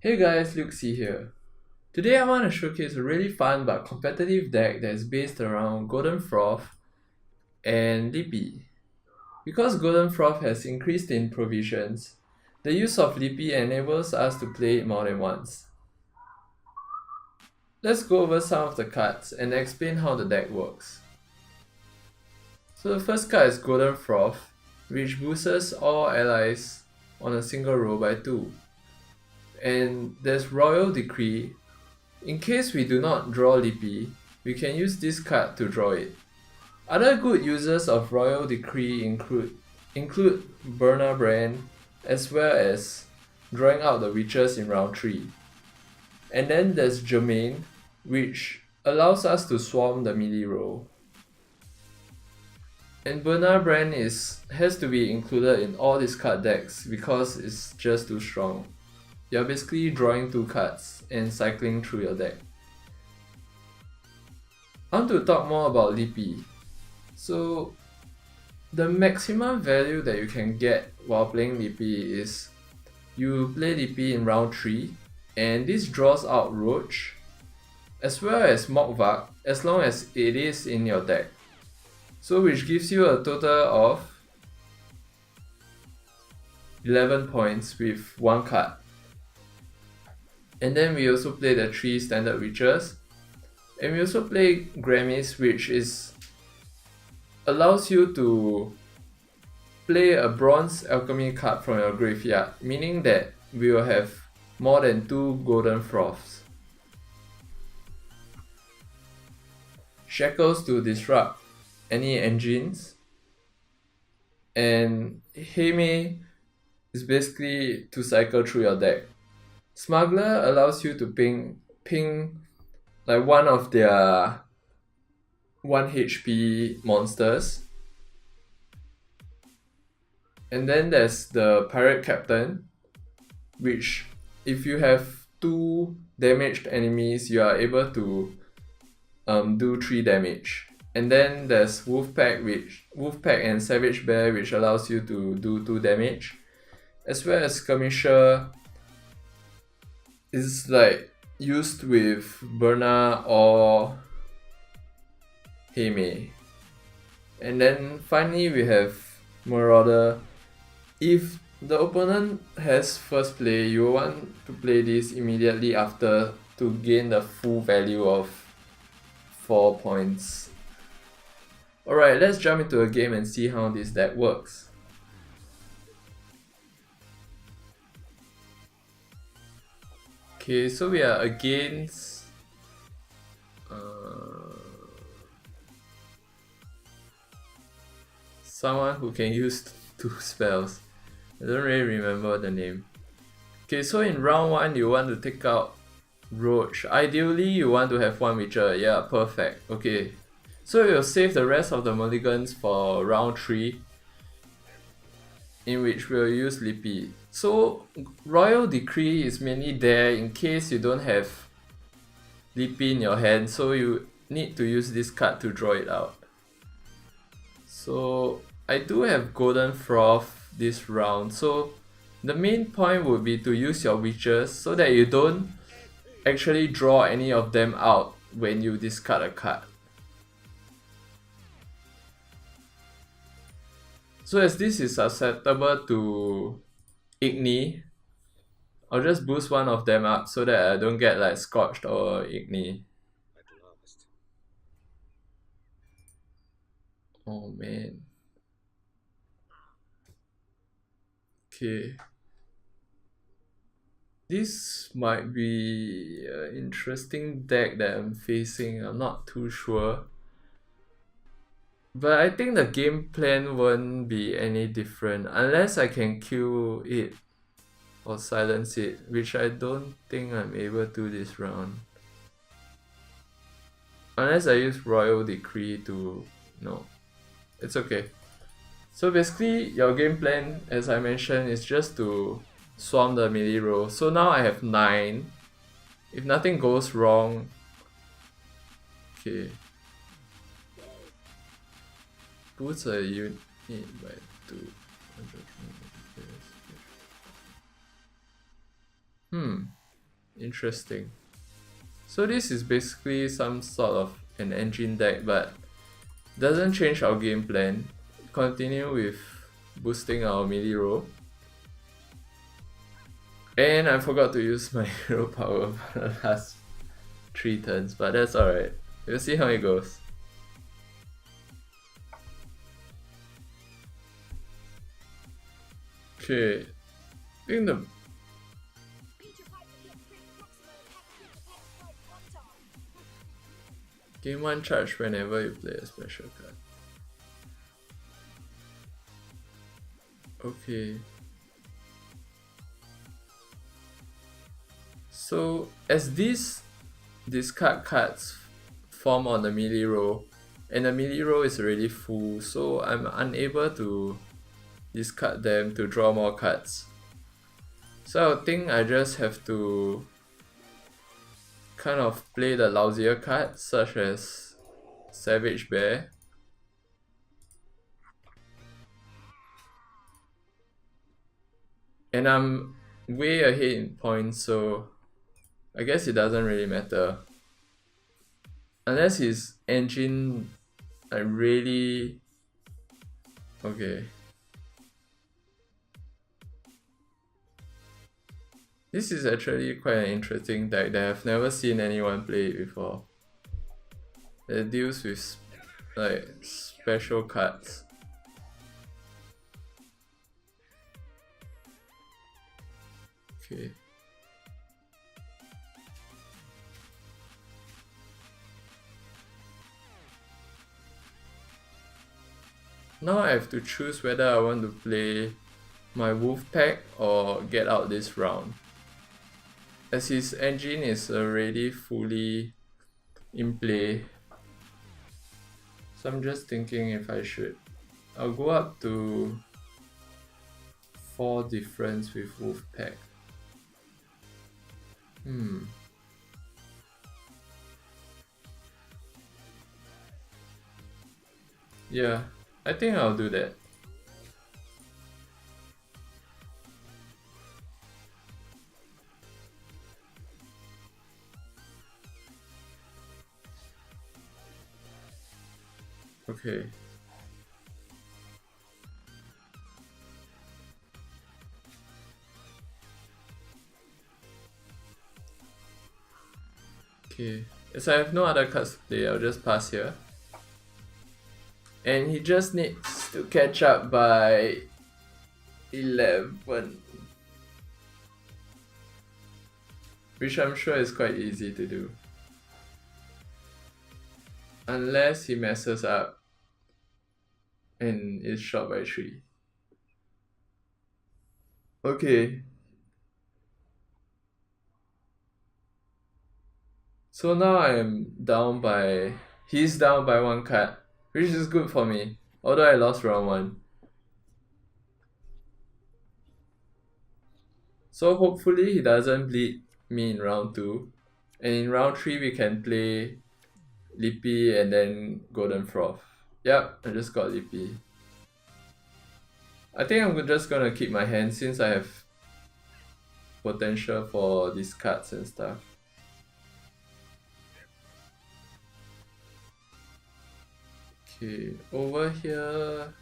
Hey guys, Luxie here. Today I want to showcase a really fun but competitive deck that is based around Golden Froth and Lippy. Because Golden Froth has increased in provisions, the use of Lippy enables us to play it more than once. Let's go over some of the cards and explain how the deck works. So the first card is Golden Froth, which boosts all allies on a single row by 2. And there's Royal Decree. In case we do not draw Lippy, we can use this card to draw it. Other good uses of Royal Decree include Birna Bran, as well as drawing out the witches in round 3. And then there's Germain, which allows us to swarm the melee row. And Birna Bran has to be included in all these card decks because it's just too strong. You're basically drawing 2 cards and cycling through your deck. I want to talk more about Lippy. So the maximum value that you can get while playing Lippy is you play Lippy in round 3 and this draws out Roach as well as Morkvarg as long as it is in your deck. So which gives you a total of 11 points with 1 card. And then we also play the 3 standard witches. And we also play Gremist, which allows you to play a bronze alchemy card from your graveyard, meaning that we will have more than 2 golden froths. Shackles to disrupt any engines. And Heymaey is basically to cycle through your deck. Smuggler allows you to ping like one of their 1 HP monsters. And then there's the Pirate Captain, which if you have 2 damaged enemies, you are able to do 3 damage. And then there's Wolfpack and Savage Bear, which allows you to do 2 damage. As well as Skirmisher is like used with Birna or Heymaey. And then finally we have Marauder. If the opponent has first play, you want to play this immediately after to gain the full value of 4 points. Alright, let's jump into a game and see how this deck works. Okay, so we are against someone who can use 2 spells. I don't really remember the name. Okay, so in round 1 you want to take out Roach. Ideally you want to have 1 witcher. Yeah, perfect. Okay, so we'll save the rest of the mulligans for round 3, in which we'll use Lippy. So Royal Decree is mainly there in case you don't have Lippy in your hand, so you need to use this card to draw it out. So I do have Golden Froth this round, so the main point would be to use your witches so that you don't actually draw any of them out when you discard a card. So as this is susceptible to Igni, I'll just boost one of them up so that I don't get like Scorched or Igni. Oh man. Okay. This might be an interesting deck that I'm facing, I'm not too sure. But I think the game plan won't be any different unless I can kill it or silence it, which I don't think I'm able to this round. Unless I use Royal Decree to... no. It's okay. So basically your game plan, as I mentioned, is just to swarm the melee row. So now I have 9. If nothing goes wrong... okay. Boosts a unit by 2. Interesting. So this is basically some sort of an engine deck, but doesn't change our game plan. Continue with boosting our melee roll. And I forgot to use my hero power for the last 3 turns, but that's alright. We'll see how it goes. Okay, I think the gain 1 charge whenever you play a special card. Okay. So as these discard cards form on the melee row, and the melee row is already full, so I'm unable to discard them to draw more cards. So I think I just have to kind of play the lousier cards such as Savage Bear. And I'm way ahead in points, so I guess it doesn't really matter. Unless his engine really... Okay. This is actually quite an interesting deck that I've never seen anyone play it before. It deals with like special cards. Okay. Now I have to choose whether I want to play my wolf pack or get out this round, as his engine is already fully in play. So I'm just thinking if I should. I'll go up to 4 difference with wolf pack. Yeah, I think I'll do that. Okay. Okay, as I have no other cards to play, I'll just pass here. And he just needs to catch up by 11. Which I'm sure is quite easy to do. Unless he messes up and is shot by 3. Okay. So now I am down by... He's down by 1 card, which is good for me, although I lost round 1. So hopefully he doesn't bleed me in round 2. And in round 3 we can play Lippy and then Golden Froth. Yep, I just got Lippy. I think I'm just gonna keep my hand since I have potential for these cards and stuff. Okay, over here,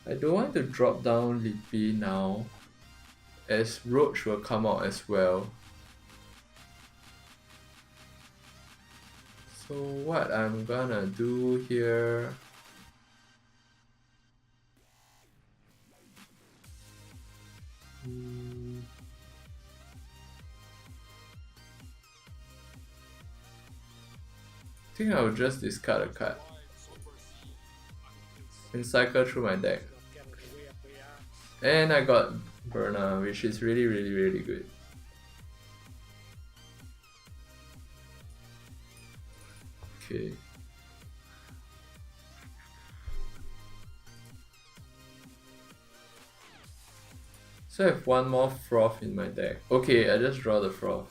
I don't want to drop down Lippy now, as Roach will come out as well. So what I'm gonna do here... I think I'll just discard a card and cycle through my deck. And I got Birna, which is really good. Okay. So I have 1 more Froth in my deck. Okay, I just draw the Froth.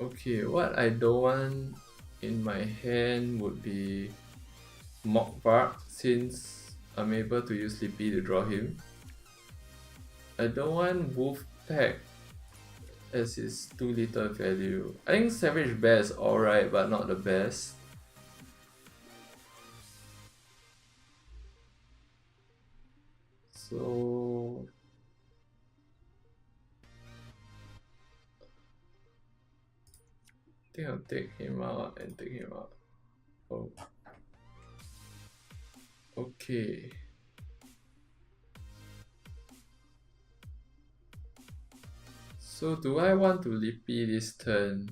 Okay, what I don't want in my hand would be Morkvarg, since I'm able to use Lippy to draw him. I don't want Wolf Pack as it's too little value. I think Savage Bear is alright, but not the best. So I think I'll take him out and take him out. Oh. Okay. So do I want to Lippy this turn?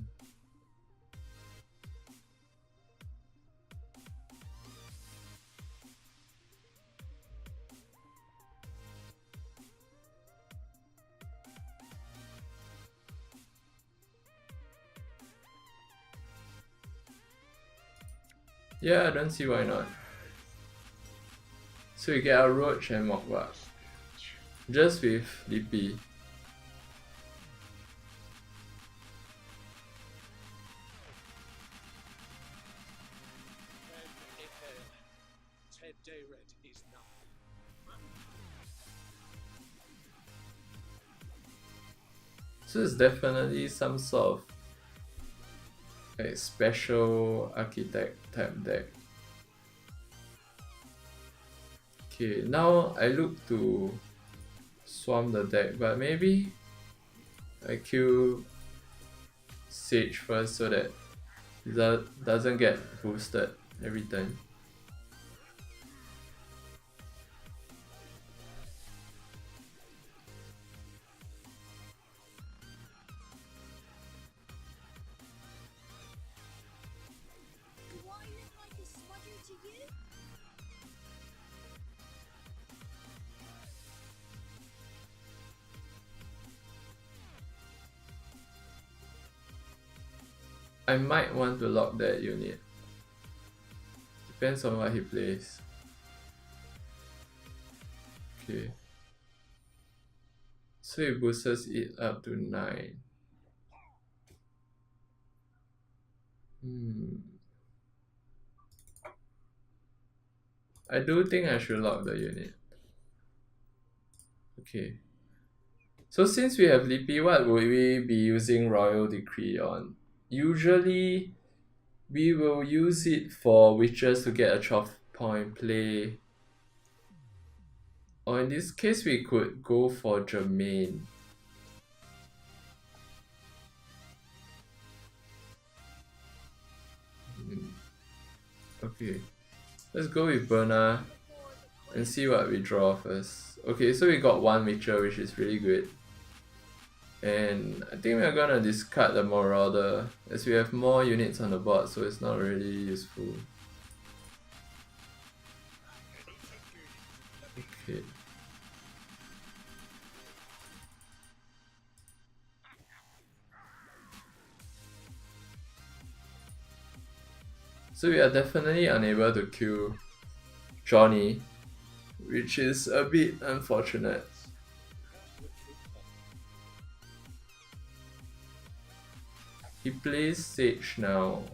Yeah, I don't see why not. So we get a Roach and Morkvarg. Just with Lippy. So it's definitely some sort of like special architect type deck. Okay, now I look to swamp the deck, but maybe I kill Sage first so that it doesn't get boosted every time. I might want to lock that unit. Depends on what he plays. Okay. So he boosts it up to 9. I do think I should lock the unit. Okay. So since we have Lippy, what would we be using Royal Decree on? Usually, we will use it for witches to get a 12-point play. Or in this case, we could go for Germain. Okay, let's go with Birna and see what we draw first. Okay, so we got one Witcher, which is really good. And I think we're gonna discard the Marauder as we have more units on the board, so it's not really useful. Okay. So we are definitely unable to kill Johnny, which is a bit unfortunate. He plays Sage now.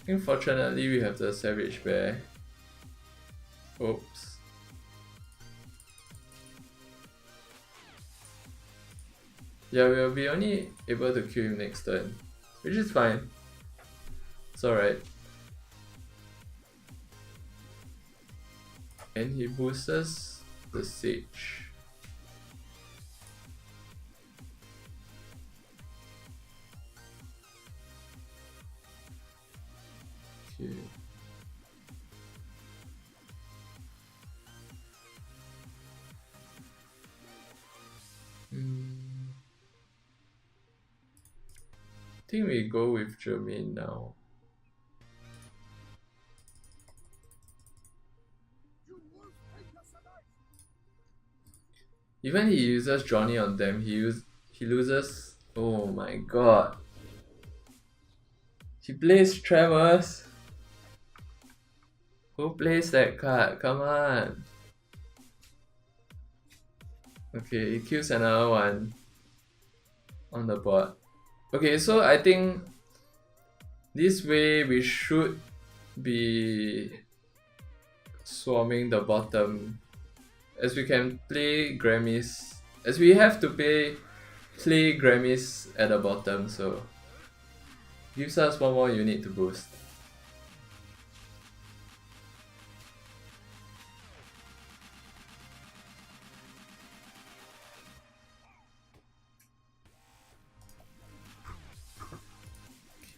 Unfortunately, we have the Savage Bear. Oops. Yeah, we'll be only able to kill him next turn, which is fine. It's alright. And he boosts the Sage. Okay. I think we go with Germain now. Even he uses Johnny on them, he loses. Oh my god. He plays Tremors. Who plays that card? Come on. Okay, he kills another one on the board. Okay, so I think this way we should be swarming the bottom, as we can play Gremist, as we have to play Gremist at the bottom, so gives us one more unit to boost.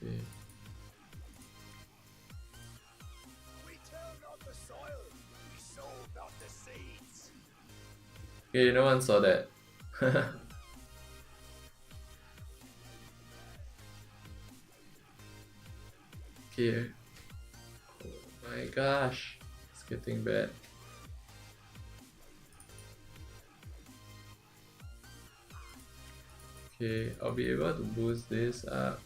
Okay. Okay, no one saw that. Okay. Oh my gosh, it's getting bad. Okay, I'll be able to boost this up.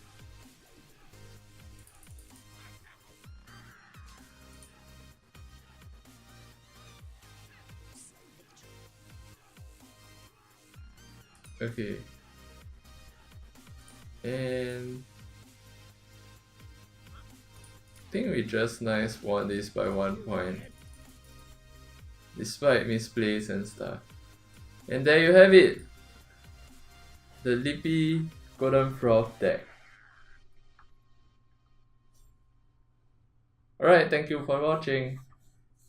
Okay. And I think we just nice won this by 1 point, despite misplays and stuff. And there you have it, the Lippy Gudmund Froth deck. Alright, thank you for watching.